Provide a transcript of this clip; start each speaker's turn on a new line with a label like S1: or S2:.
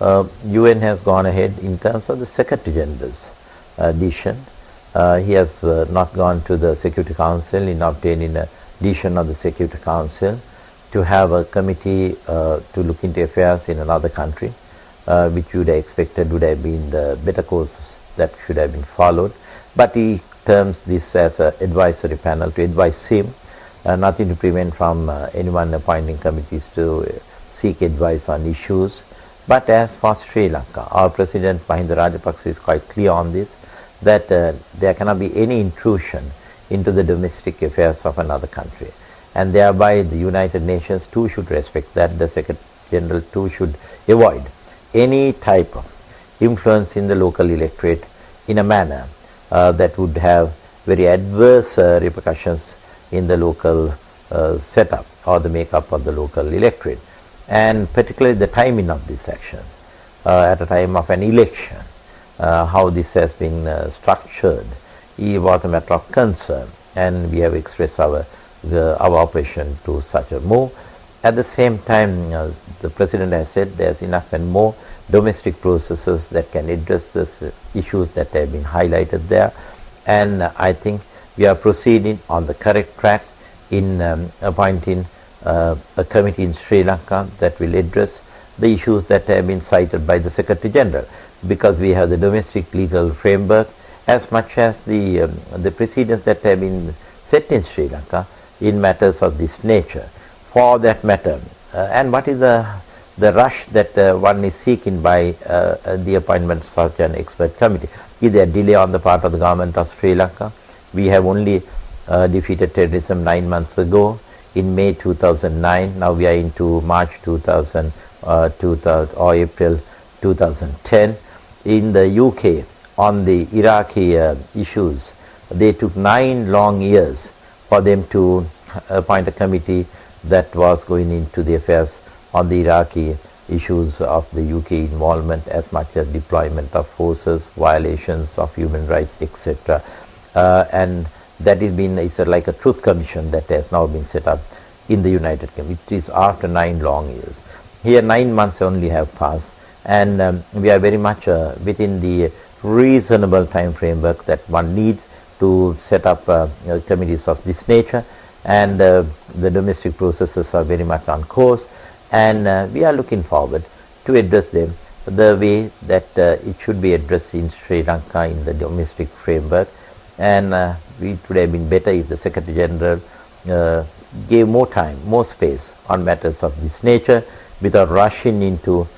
S1: UN has gone ahead in terms of the Secretary General's decision. He has not gone to the Security Council in obtaining a decision of the Security Council to have a committee to look into affairs in another country, which you would have expected would have been the better courses that should have been followed. But he terms this as an advisory panel to advise him, nothing to prevent from anyone appointing committees to seek advice on issues. But as for Sri Lanka, our President Mahinda Rajapaksa is quite clear on this, that there cannot be any intrusion into the domestic affairs of another country. And thereby the United Nations too should respect that, the Secretary General too should avoid any type of influence in the local electorate in a manner that would have very adverse repercussions in the local setup or the makeup of the local electorate. And particularly the timing of these actions, at a time of an election, how this has been structured, it was a matter of concern, and we have expressed our opposition to such a move. At the same time, the President has said there's enough and more domestic processes that can address these issues that have been highlighted there, and I think we are proceeding on the correct track in appointing a committee in Sri Lanka that will address the issues that have been cited by the Secretary General, because we have the domestic legal framework as much as the precedents that have been set in Sri Lanka in matters of this nature. For that matter, and what is the rush that one is seeking by the appointment of such an expert committee? Is there a delay on the part of the government of Sri Lanka? We have only defeated terrorism 9 months ago in May 2009. Now we are into March 2000 or April 2010. In the UK, on the Iraqi issues, they took 9 long years for them to appoint a committee that was going into the affairs on the Iraqi issues of the UK involvement, as much as deployment of forces, violations of human rights, etc. And that is been, it's like a truth commission that has now been set up in the United Kingdom, which is after 9 long years. Here 9 months only have passed, and we are very much within the reasonable time framework that one needs to set up committees of this nature, and the domestic processes are very much on course, and we are looking forward to address them the way that it should be addressed in Sri Lanka in the domestic framework. And it would have been better if the Secretary General gave more time, more space on matters of this nature without rushing into